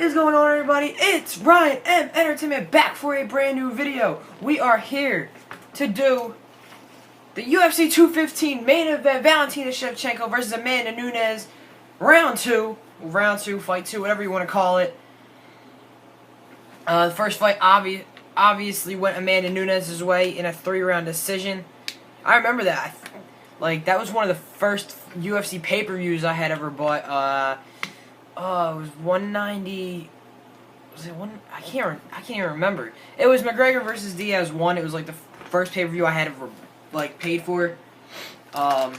What is going on, everybody? It's Ryan M Entertainment back for a brand new video. We are here to do the UFC 215 main event, Valentina Shevchenko versus Amanda Nunes, round two, fight two, whatever you want to call it. The first fight obviously went Amanda Nunes' way in a 3-round decision. I remember that. That was one of the first UFC pay-per-views I had ever bought. It was 190. Was it one? I can't even remember. It was McGregor versus Diaz 1. It was the first pay-per-view I had ever paid for. Well,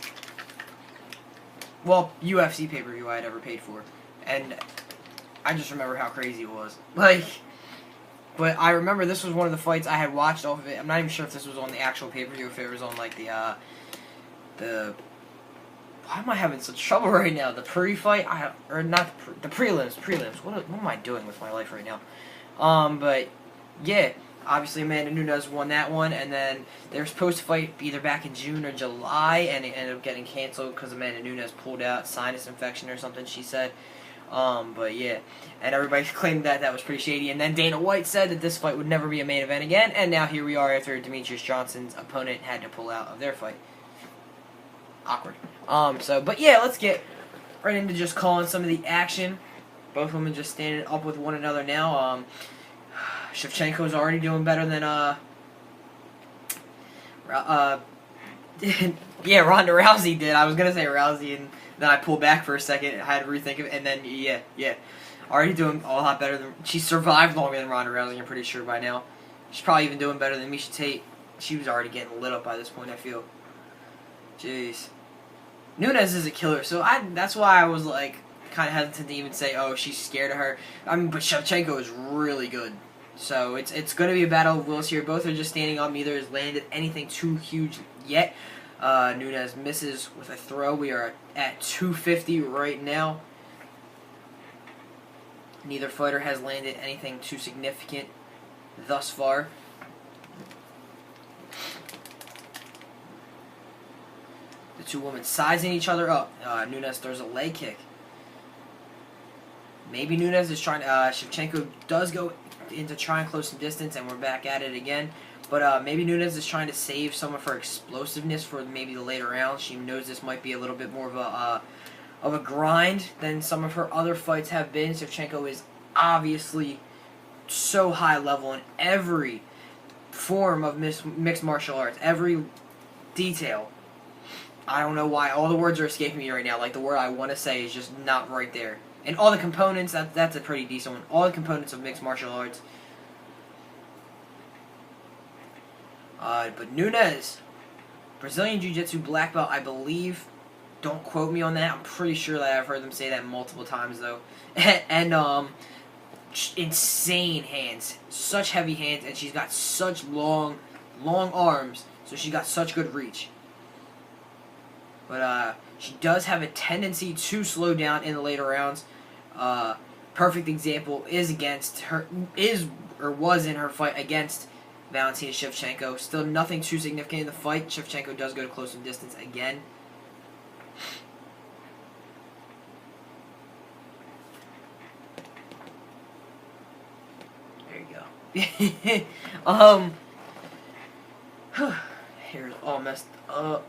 UFC pay-per-view I had ever paid for, and I just remember how crazy it was. But I remember this was one of the fights I had watched off of it. I'm not even sure if this was on the actual pay-per-view, if it was on the. Why am I having such trouble right now? The pre-fight, or not the prelims. What am I doing with my life right now? But yeah, obviously Amanda Nunes won that one, and then they were supposed to fight either back in June or July, and it ended up getting canceled because Amanda Nunes pulled out sinus infection or something, she said. But yeah, and everybody claimed that was pretty shady, and then Dana White said that this fight would never be a main event again, and now here we are after Demetrius Johnson's opponent had to pull out of their fight. Awkward. But yeah, let's get right into just calling some of the action. Both women just standing up with one another now. Shevchenko's already doing better than, yeah, Ronda Rousey did. I was gonna say Rousey, and then I pulled back for a second. I had to rethink of it, and then, yeah. Already doing a lot better than, she survived longer than Ronda Rousey, I'm pretty sure by now. She's probably even doing better than Miesha Tate. She was already getting lit up by this point, I feel. Jeez. Nunes is a killer, so that's why I was kind of hesitant to even say, oh, she's scared of her. I mean, but Shevchenko is really good. So it's going to be a battle of wills here. Both are just standing up. Neither has landed anything too huge yet. Nunes misses with a throw. We are at 250 right now. Neither fighter has landed anything too significant thus far. The two women sizing each other up. Nunes throws a leg kick. Maybe Nunes is trying to... Shevchenko does go into try and close some distance, and we're back at it again. But maybe Nunes is trying to save some of her explosiveness for maybe the later rounds. She knows this might be a little bit more of a grind than some of her other fights have been. Shevchenko is obviously so high level in every form of mixed martial arts. Every detail. I don't know why. All the words are escaping me right now. The word I want to say is just not right there. And all the components, that's a pretty decent one. All the components of mixed martial arts. But Nunes, Brazilian Jiu-Jitsu black belt, I believe. Don't quote me on that. I'm pretty sure that I've heard them say that multiple times, though. And insane hands. Such heavy hands, and she's got such long arms, so she's got such good reach. But she does have a tendency to slow down in the later rounds. Perfect example was in her fight against Valentina Shevchenko. Still nothing too significant in the fight. Shevchenko does go to close some distance again. There you go. Here's all messed up.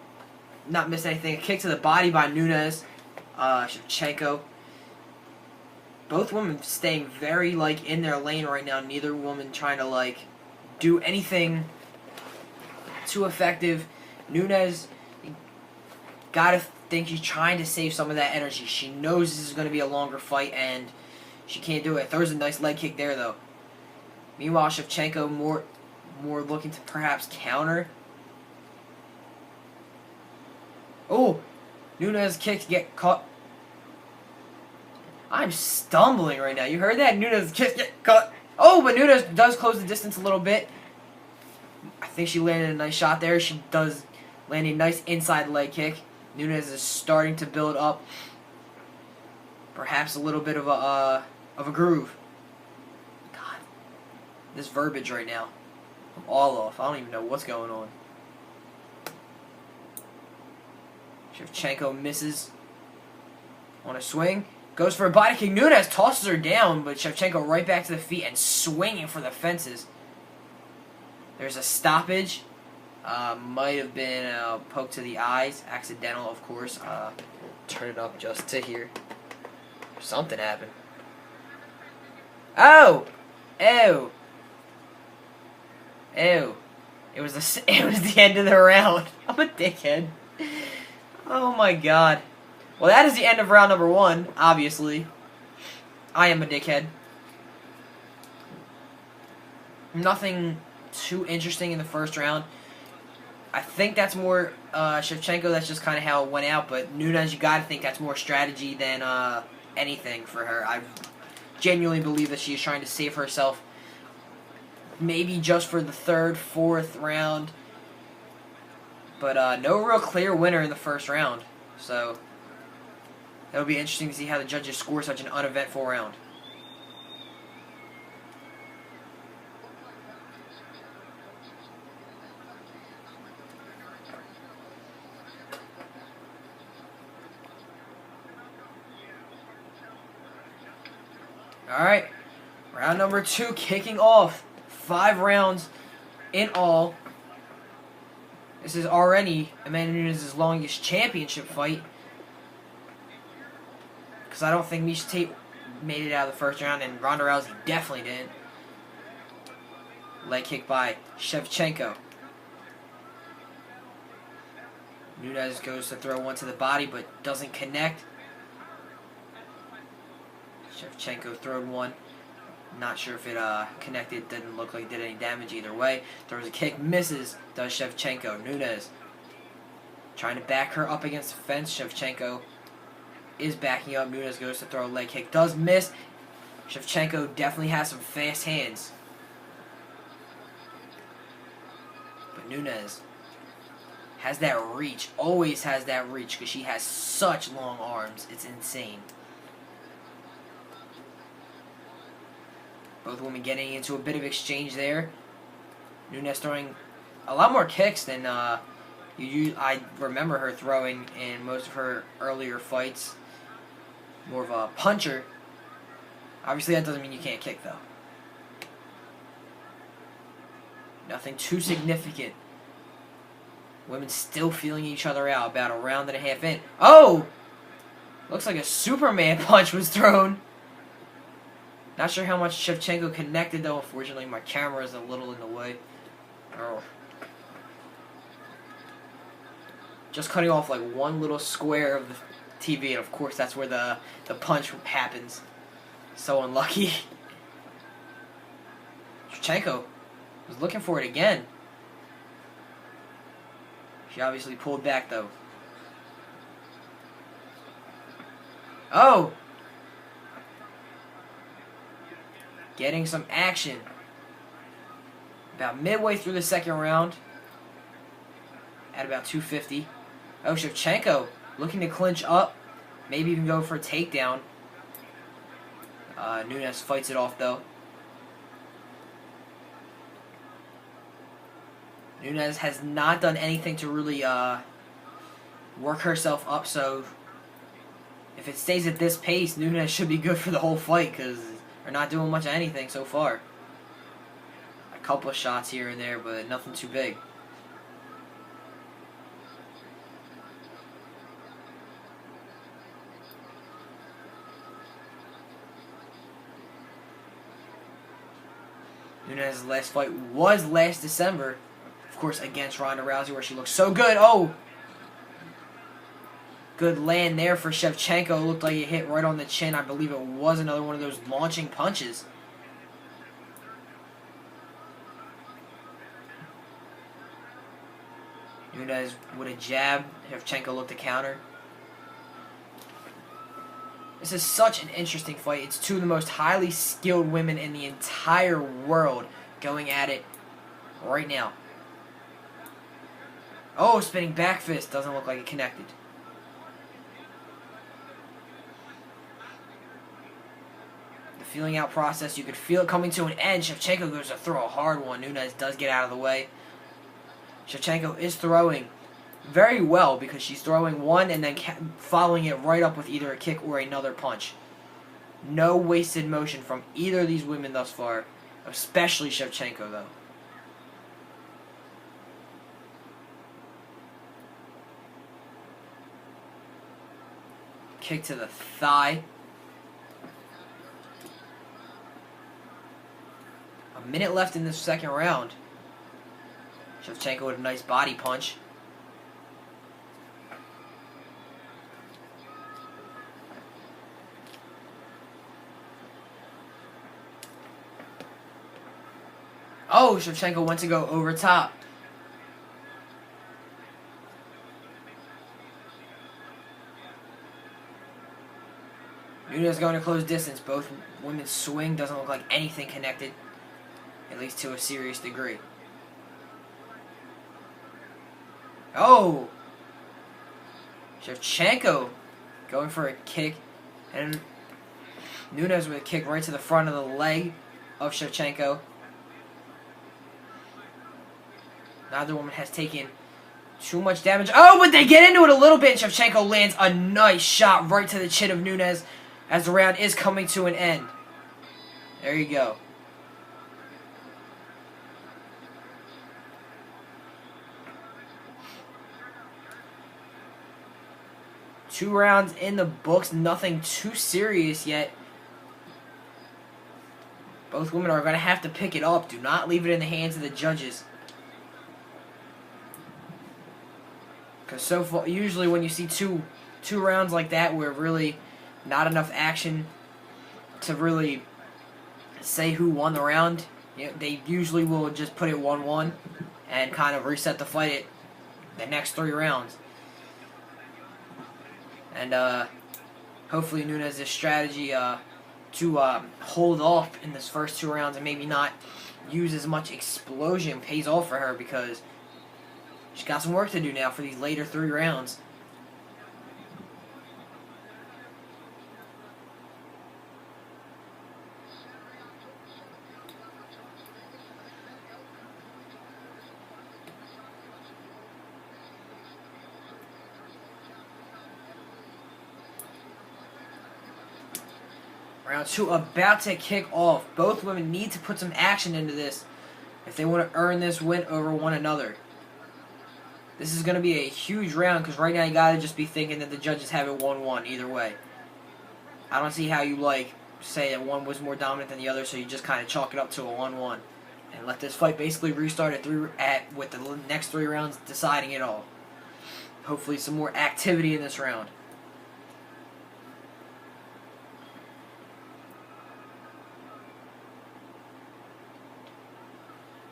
Not missed anything. A kick to the body by Nunes. Shevchenko. Both women staying very in their lane right now. Neither woman trying to do anything too effective. Nunes, you gotta think she's trying to save some of that energy. She knows this is going to be a longer fight, and she can't do it. Throws a nice leg kick there, though. Meanwhile, Shevchenko more looking to perhaps counter. Oh, Nunes kick to get caught. I'm stumbling right now. You heard that? Nunes kick get caught. Oh, but Nunes does close the distance a little bit. I think she landed a nice shot there. She does land a nice inside leg kick. Nunes is starting to build up perhaps a little bit of a groove. God, this verbiage right now. I'm all off. I don't even know what's going on. Shevchenko misses on a swing. Goes for a body kick. Nunes tosses her down, but Shevchenko right back to the feet and swinging for the fences. There's a stoppage. Might have been a poke to the eyes. Accidental, of course. Turn it up just to hear. Something happened. Oh! Ew. Ew. It was the end of the round. I'm a dickhead. Oh my god. Well, that is the end of round number 1, obviously. I am a dickhead. Nothing too interesting in the first round. I think that's more Shevchenko. That's just kind of how it went out. But Nunes, you got to think that's more strategy than anything for her. I genuinely believe that she is trying to save herself. Maybe just for the 3rd, 4th round. But no real clear winner in the first round. So it'll be interesting to see how the judges score such an uneventful round. Alright, round number 2 kicking off. 5 rounds in all. This is already Amanda Nunes' longest championship fight. Because I don't think Miesha Tate made it out of the first round, and Ronda Rousey definitely didn't. Leg kick by Shevchenko. Nunes goes to throw one to the body, but doesn't connect. Shevchenko throwed one. Not sure if it connected. Didn't look like it did any damage either way. Throws a kick, misses. Does Shevchenko. Nunes trying to back her up against the fence. Shevchenko is backing up. Nunes goes to throw a leg kick. Does miss. Shevchenko definitely has some fast hands. But Nunes has that reach. Always has that reach because she has such long arms. It's insane. Both women getting into a bit of exchange there. Nunes throwing a lot more kicks than I remember her throwing in most of her earlier fights. More of a puncher. Obviously, that doesn't mean you can't kick, though. Nothing too significant. Women still feeling each other out about a round and a half in. Oh! Looks like a Superman punch was thrown. Not sure how much Shevchenko connected, though. Unfortunately, my camera is a little in the way. Oh. Just cutting off like one little square of the TV, and of course that's where the punch happens. So unlucky. Shevchenko was looking for it again. She obviously pulled back, though. Oh! Getting some action. About midway through the second round. At about 250. Oh, Shevchenko looking to clinch up. Maybe even go for a takedown. Nunes fights it off, though. Nunes has not done anything to really work herself up, so if it stays at this pace, Nunes should be good for the whole fight, because they're not doing much of anything so far. A couple of shots here and there, but nothing too big. Nunes' last fight was last December. Of course, against Ronda Rousey, where she looked so good. Oh! Good land there for Shevchenko. Looked like it hit right on the chin. I believe it was another one of those launching punches. Nunes with a jab. Shevchenko looked to counter. This is such an interesting fight. It's two of the most highly skilled women in the entire world going at it right now. Oh, spinning back fist. Doesn't look like it connected. The feeling out process, you could feel it coming to an end. Shevchenko goes to throw a hard one. Nunes does get out of the way. Shevchenko is throwing very well because she's throwing one and then following it right up with either a kick or another punch. No wasted motion from either of these women thus far, especially Shevchenko, though. Kick to the thigh. A minute left in this second round. Shevchenko with a nice body punch. Oh, Shevchenko went to go over top. Nunes going to close distance. Both women's swing doesn't look like anything connected, at least to a serious degree. Oh! Shevchenko going for a kick, and Nunes with a kick right to the front of the leg of Shevchenko. Neither woman has taken too much damage. Oh, but they get into it a little bit. Shevchenko lands a nice shot right to the chin of Nunes as the round is coming to an end. There you go. Two rounds in the books. Nothing too serious yet. Both women are going to have to pick it up. Do not leave it in the hands of the judges. Because so far, usually when you see two rounds like that where really not enough action to really say who won the round, they usually will just put it 1-1 and kind of reset the fight at the next 3 rounds. And hopefully Nunes' strategy to hold off in this first 2 rounds and maybe not use as much explosion pays off for her, because she's got some work to do now for these later 3 rounds. Round 2 about to kick off. Both women need to put some action into this if they want to earn this win over one another. This is going to be a huge round, because right now you got to just be thinking that the judges have it 1-1 either way. I don't see how you say that one was more dominant than the other, so you just kind of chalk it up to a 1-1 and let this fight basically restart with the next 3 rounds deciding it all. Hopefully some more activity in this round.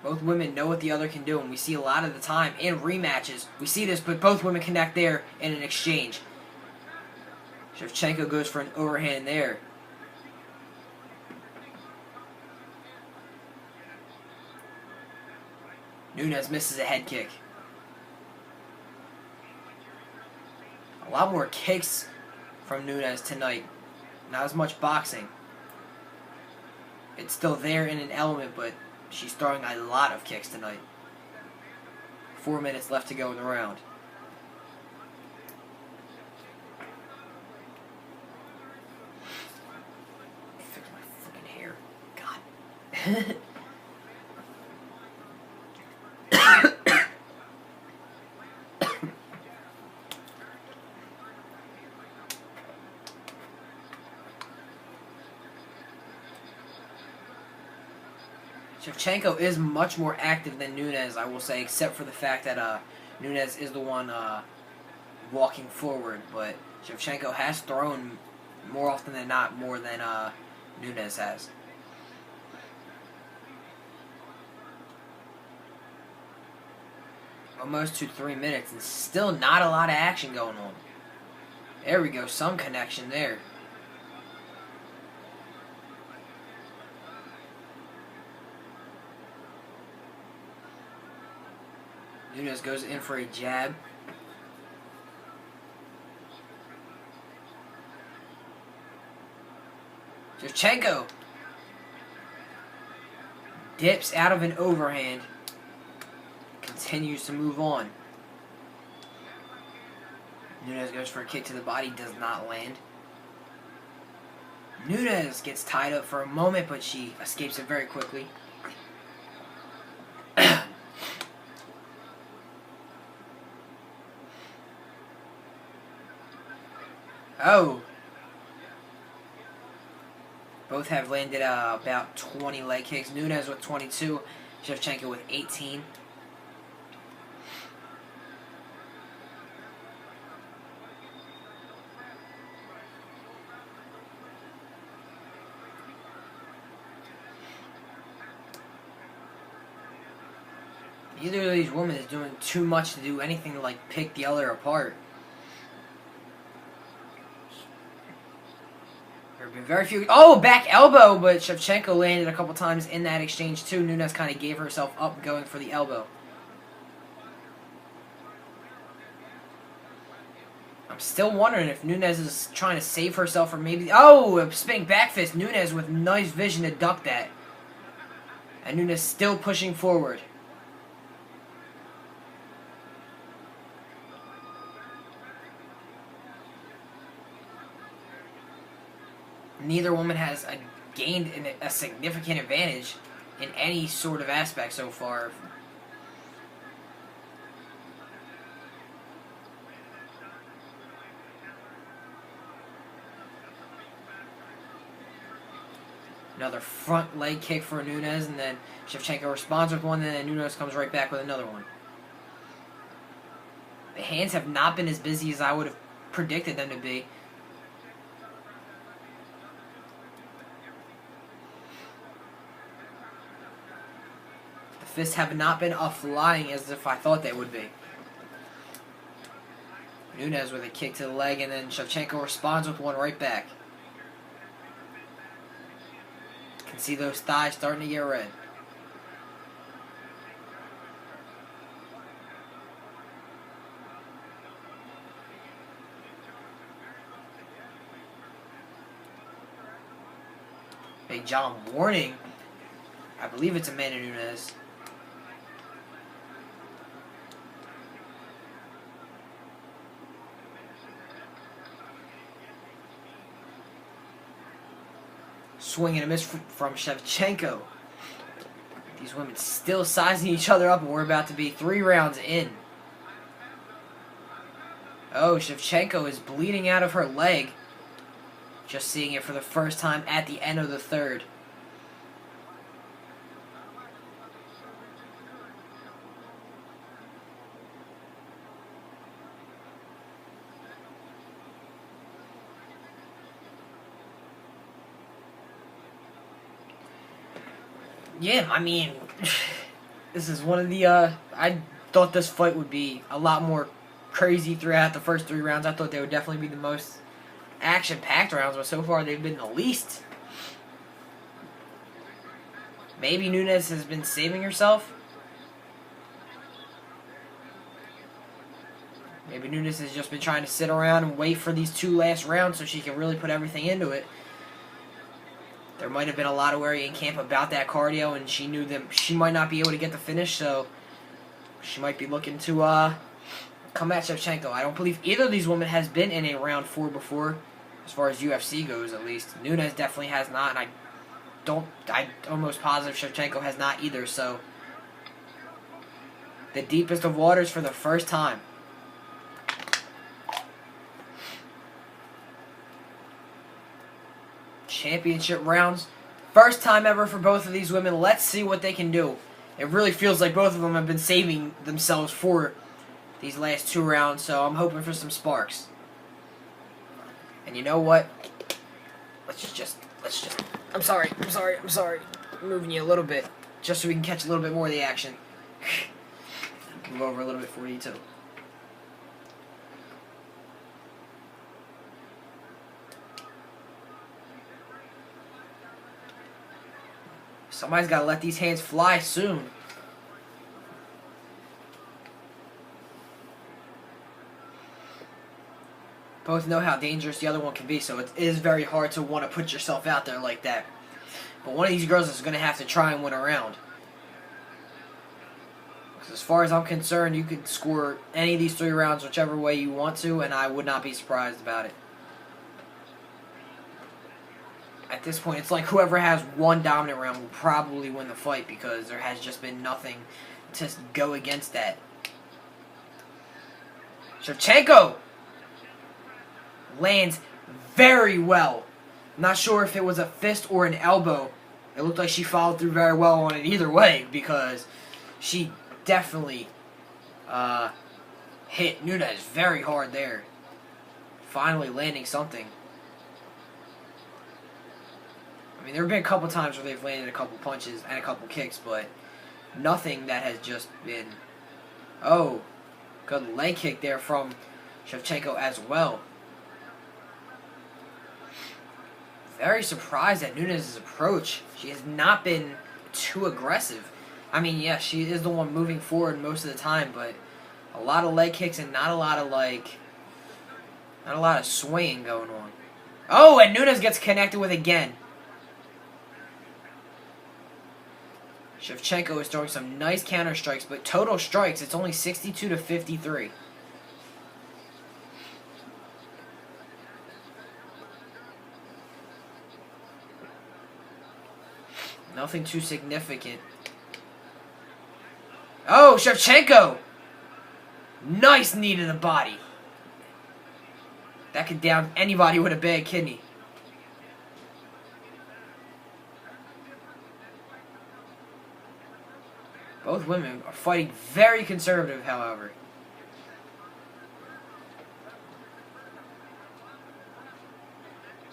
Both women know what the other can do, and we see a lot of the time in rematches, we see this, but both women connect there in an exchange. Shevchenko goes for an overhand there. Nunes misses a head kick. A lot more kicks from Nunes tonight. Not as much boxing. It's still there in an element, but she's throwing a lot of kicks tonight. 4 minutes left to go in the round. Fix my fucking hair. God. Shevchenko is much more active than Nunes, I will say, except for the fact that Nunes is the one walking forward. But Shevchenko has thrown more often than not, more than Nunes has. Almost to 3 minutes, and still not a lot of action going on. There we go, some connection there. Nunes goes in for a jab. Shevchenko dips out of an overhand. Continues to move on. Nunes goes for a kick to the body. Does not land. Nunes gets tied up for a moment, but she escapes it very quickly. Oh! Both have landed about 20 leg kicks. Nunes with 22, Shevchenko with 18. Neither of these women is doing too much to do anything to like pick the other apart. There have been very few. Oh, back elbow, but Shevchenko landed a couple times in that exchange too. Nunes kind of gave herself up going for the elbow. I'm still wondering if Nunes is trying to save herself or maybe. Oh, a spinning back fist. Nunes with nice vision to duck that. And Nunes still pushing forward. Neither woman has gained a significant advantage in any sort of aspect so far. Another front leg kick for Nunes, and then Shevchenko responds with one, and then Nunes comes right back with another one. The hands have not been as busy as I would have predicted them to be. The fists have not been flying as if I thought they would be. Nunes with a kick to the leg, and then Shevchenko responds with one right back. Can see those thighs starting to get red. Big John warning. I believe it's Amanda Nunes. Swing and a miss from Shevchenko. These women still sizing each other up, and we're about to be 3 rounds in. Oh, Shevchenko is bleeding out of her leg. Just seeing it for the first time at the end of the third. Yeah, I mean, this is one of the, I thought this fight would be a lot more crazy throughout the first 3 rounds. I thought they would definitely be the most action-packed rounds, but so far they've been the least. Maybe Nunes has been saving herself. Maybe Nunes has just been trying to sit around and wait for these 2 last rounds so she can really put everything into it. There might have been a lot of worry in camp about that cardio, and she knew that she might not be able to get the finish, so she might be looking to come at Shevchenko. I don't believe either of these women has been in a round 4 before, as far as UFC goes, at least. Nunes definitely has not, and I'm almost positive Shevchenko has not either, so the deepest of waters for the first time. Championship rounds. First time ever for both of these women. Let's see what they can do. It really feels like both of them have been saving themselves for these last 2 rounds, so I'm hoping for some sparks. And you know what? Let's just I'm sorry. I'm moving you a little bit, just so we can catch a little bit more of the action. Move over a little bit for you too. Somebody's got to let these hands fly soon. Both know how dangerous the other one can be, so it is very hard to want to put yourself out there like that. But one of these girls is going to have to try and win a round. Because as far as I'm concerned, you could score any of these 3 rounds whichever way you want to, and I would not be surprised about it. at this point, it's like whoever has one dominant round will probably win the fight because there has just been nothing to go against that. Shevchenko lands very well. I'm not sure if it was a fist or an elbow. It looked like she followed through very well on it either way because she definitely hit Nunes very hard there. Finally landing something. I mean, there have been a couple times where they've landed a couple punches and a couple kicks, but nothing that has just been... Oh, good leg kick there from Shevchenko as well. Very surprised at Nunes' approach. She has not been too aggressive. I mean, yeah, she is the one moving forward most of the time, but a lot of leg kicks and not a lot of swinging going on. Oh, and Nunes gets connected with again. Shevchenko is throwing some nice counter strikes, but total strikes, it's only 62 to 53. Nothing too significant. Oh, Shevchenko! Nice knee to the body. That could down anybody with a bad kidney. Both women are fighting very conservative, however.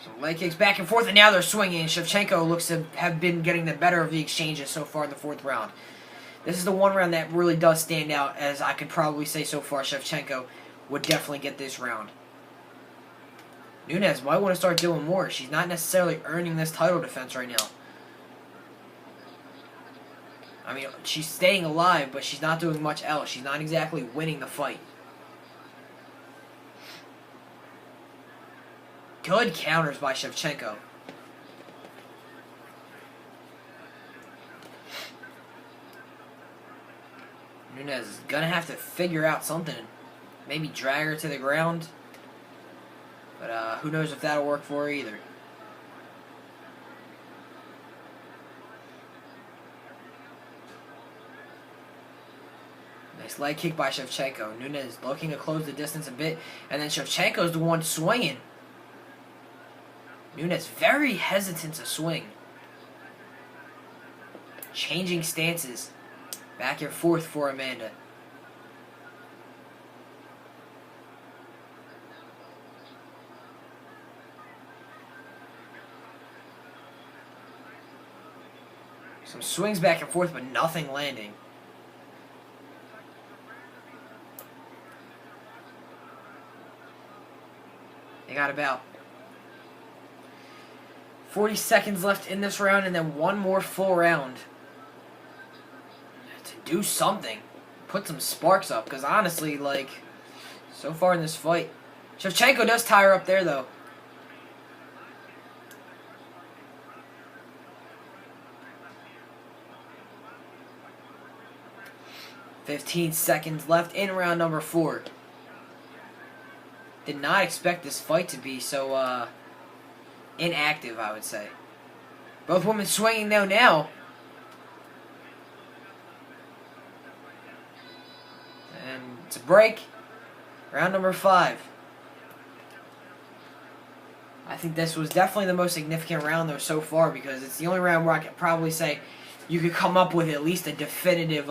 Some leg kicks back and forth, and now they're swinging. Shevchenko looks to have been getting the better of the exchanges so far in the fourth round. This is the one round that really does stand out, as I could probably say so far Shevchenko would definitely get this round. Nunes might want to start doing more. She's not necessarily earning this title defense right now. I mean, she's staying alive, but she's not doing much else. She's not exactly winning the fight. Good counters by Shevchenko. Nunes is going to have to figure out something. Maybe drag her to the ground. But who knows if that'll work for her either. Nice leg kick by Shevchenko. Nunes looking to close the distance a bit. And then Shevchenko's the one swinging. Nunes very hesitant to swing. Changing stances. Back and forth for Amanda. Some swings back and forth, but nothing landing. They got about 40 seconds left in this round, and then one more full round to do something. Put some sparks up, because honestly, like, so far in this fight, Shevchenko does tie her up there, though. "15 seconds left in round number 4. Did not expect this fight to be so inactive, I would say. Both women swinging though now. And it's a break. Round number 5. I think this was definitely the most significant round though so far, because it's the only round where I could probably say you could come up with at least a definitive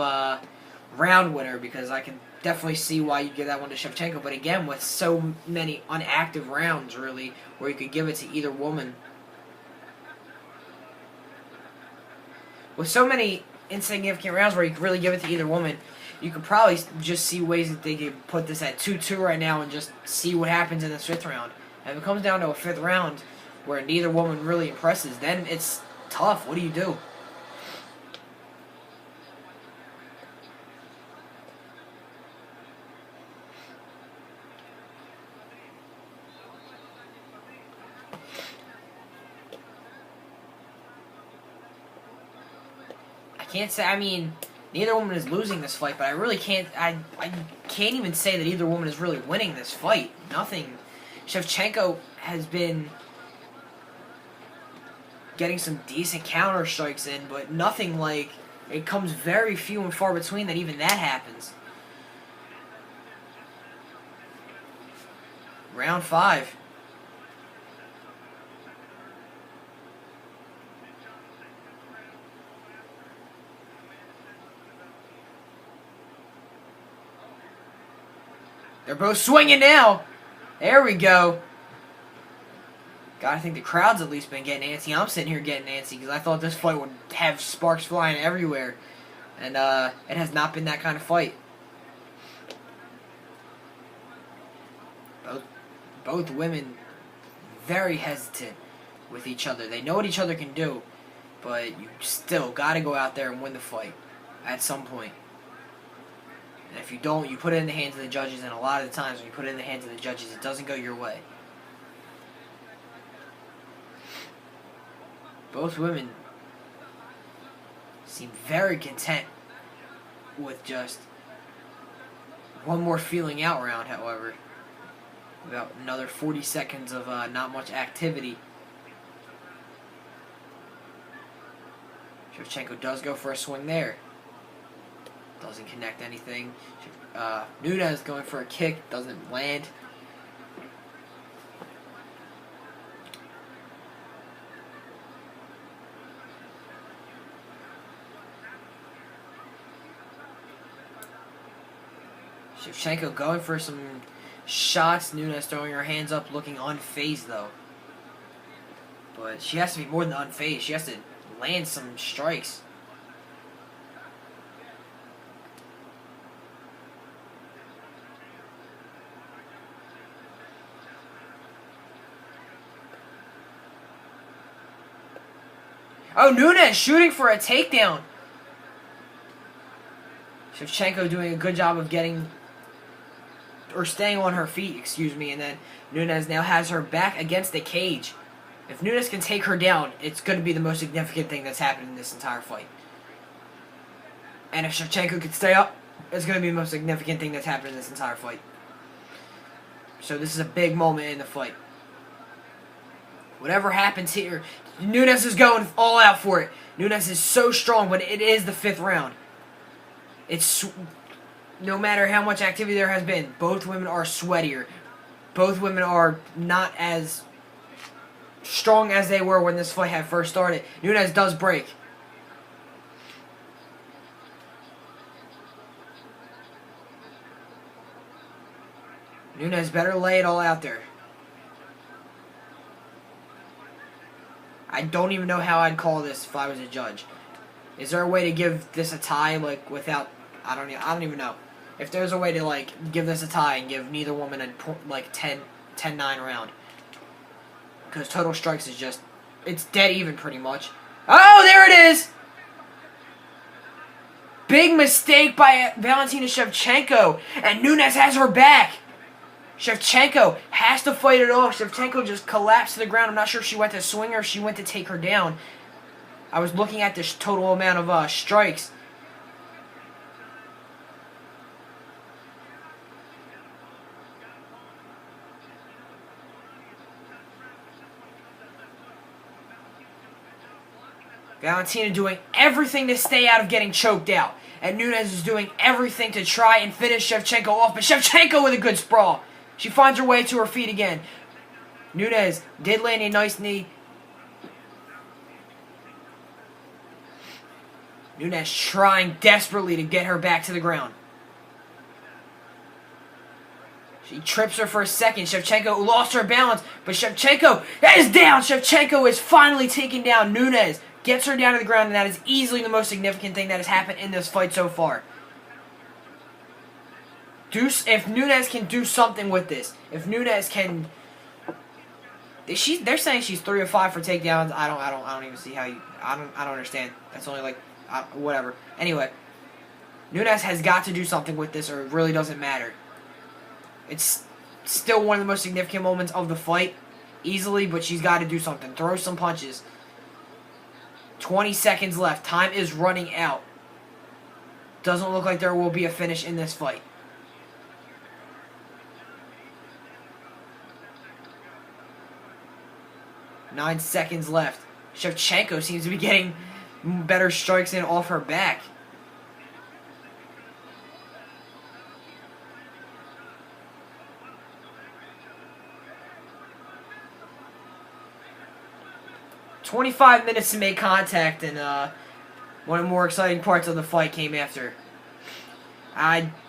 round winner, because I can definitely see why you'd give that one to Shevchenko. But again, with so many unactive rounds, really, where you could give it to either woman. With so many insignificant rounds where you could really give it to either woman, you could probably just see ways that they could put this at 2-2 right now and just see what happens in this 5th round. And if it comes down to a 5th round where neither woman really impresses, then it's tough. What do you do? Can't say, I mean, neither woman is losing this fight, but I really can't, I can't even say that either woman is really winning this fight. Nothing. Shevchenko has been getting some decent counter strikes in, but nothing like, it comes very few and far between that even that happens. Round 5. They're both swinging now. There we go. God, I think the crowd's at least been getting antsy. I'm sitting here getting antsy because I thought this fight would have sparks flying everywhere. And it has not been that kind of fight. Both women very hesitant with each other. They know what each other can do, but you still got to go out there and win the fight at some point. And if you don't, you put it in the hands of the judges, and a lot of the times when you put it in the hands of the judges, it doesn't go your way. Both women seem very content with just one more feeling out round, however. About another 40 seconds of not much activity. Shevchenko does go for a swing there. Doesn't connect anything. Nunes going for a kick. Doesn't land. Shevchenko going for some shots. Nunes throwing her hands up, looking unfazed though. But she has to be more than unfazed. She has to land some strikes. Oh, Nunes shooting for a takedown. Shevchenko doing a good job of getting, or staying on her feet, excuse me, and then Nunes now has her back against the cage. If Nunes can take her down, it's going to be the most significant thing that's happened in this entire fight. And if Shevchenko can stay up, it's going to be the most significant thing that's happened in this entire fight. So this is a big moment in the fight. Whatever happens here, Nunes is going all out for it. Nunes is so strong, but it is the 5th round. It's, no matter how much activity there has been, both women are sweatier. Both women are not as strong as they were when this fight had first started. Nunes does break. Nunes better lay it all out there. I don't even know how I'd call this if I was a judge. Is there a way to give this a tie, like, without... I don't even know. If there's a way to, like, give this a tie and give neither woman a, like, 10-9 round. Because total strikes is just... It's dead even, pretty much. Oh, there it is! Big mistake by Valentina Shevchenko. And Nunes has her back. Shevchenko has to fight it off. Shevchenko just collapsed to the ground. I'm not sure if she went to swing her or if she went to take her down. I was looking at this total amount of strikes. Valentina doing everything to stay out of getting choked out. And Nunes is doing everything to try and finish Shevchenko off. But Shevchenko with a good sprawl. She finds her way to her feet again. Nunes did land a nice knee. Nunes trying desperately to get her back to the ground. She trips her for a second. Shevchenko lost her balance, but Shevchenko is down. Shevchenko is finally taking down Nunes. Gets her down to the ground, and that is easily the most significant thing that has happened in this fight so far. If Nunes can do something with this, if Nunes can, they're saying she's 3 of 5 for takedowns. I don't even see how you. I don't understand. That's only like whatever. Anyway, Nunes has got to do something with this, or it really doesn't matter. It's still one of the most significant moments of the fight, easily, but she's got to do something. Throw some punches. 20 seconds left. Time is running out. Doesn't look like there will be a finish in this fight. Nine seconds left. Shevchenko seems to be getting better strikes in off her back. "25 minutes to make contact," and one of the more exciting parts of the fight came after.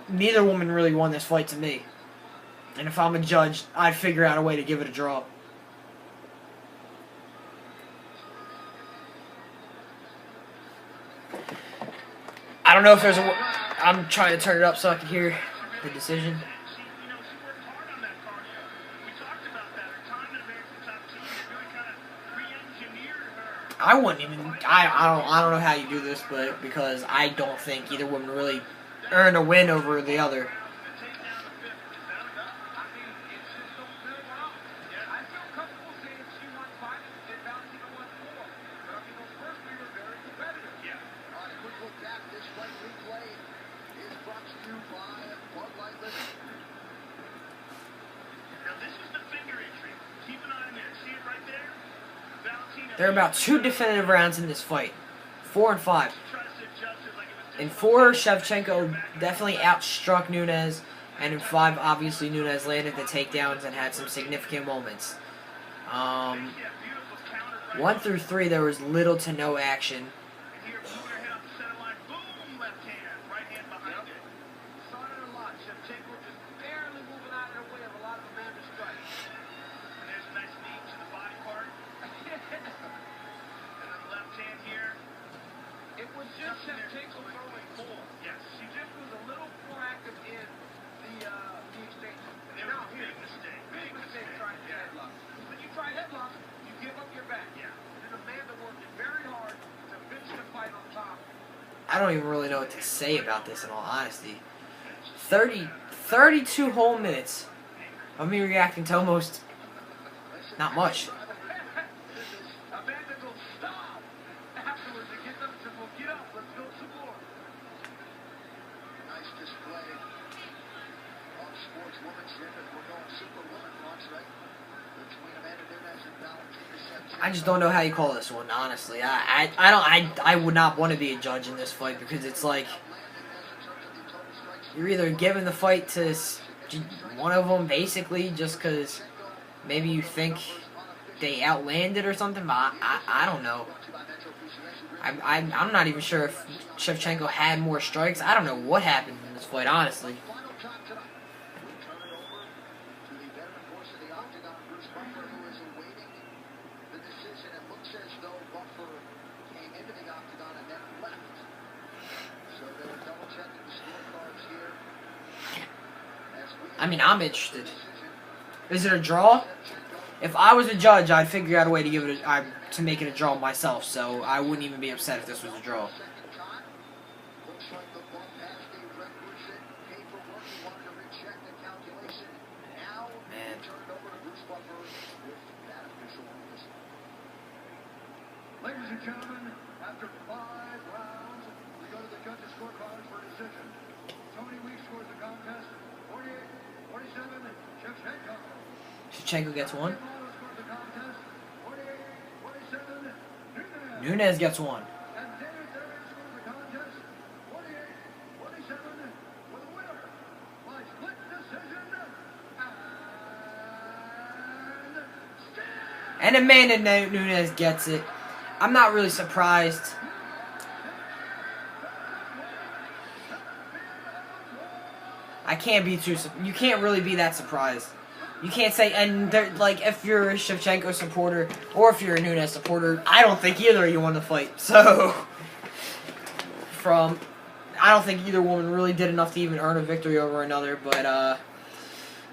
Neither woman really won this fight to me. And if I'm a judge, I'd figure out a way to give it a draw. I don't know if there's a... I'm trying to turn it up so I can hear the decision. I wouldn't even... I don't know how you do this, but because I don't think either woman really earned a win over the other. There are about 2 definitive rounds in this fight. 4 and 5. In 4, Shevchenko definitely outstruck Nunes. And in 5, obviously, Nunes landed the takedowns and had some significant moments. 1 through 3, there was little to no action. Shevchenko throwing more. Yes. She just was a little more active in the exchange. Now, here, big mistake trying to headlock. When you try headlock, you give up your back. Yeah. And Amanda working very hard to finish the fight on top. I don't even really know what to say about this in all honesty. 32 whole minutes of me reacting to almost not much. I just don't know how you call this one, honestly. I would not want to be a judge in this fight because it's like you're either giving the fight to one of them basically just because maybe you think they outlanded or something, but I don't know. I'm not even sure if Shevchenko had more strikes. I don't know what happened in this fight, honestly. I mean, I'm interested. Is it a draw? If I was a judge, I'd figure out a way to give it to make it a draw myself. So I wouldn't even be upset if this was a draw. Man. Ladies and gentlemen, after 5 rounds, we go to the judges' scorecards for a decision. Tony Weeks scores the contest. 48-47, Shevchenko. Shevchenko gets one. Nunes gets one. And Amanda Nunes gets it. I'm not really surprised. I can't be too... You can't really be that surprised. You can't say... And, like, if you're a Shevchenko supporter or if you're a Nunes supporter, I don't think either of you won the fight. So, I don't think either woman really did enough to even earn a victory over another. But,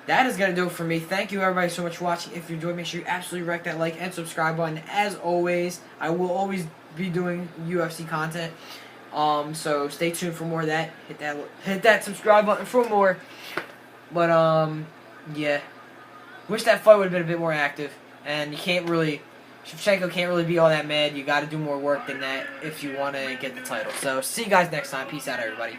that is going to do it for me. Thank you, everybody, so much for watching. If you enjoyed, make sure you absolutely wreck that like and subscribe button. As always, I will always be doing UFC content. So stay tuned for more of that. Hit that subscribe button for more. But, yeah. Wish that fight would have been a bit more active. And you can't really... Shevchenko can't really be all that mad. You got to do more work than that if you want to get the title. So, see you guys next time. Peace out, everybody.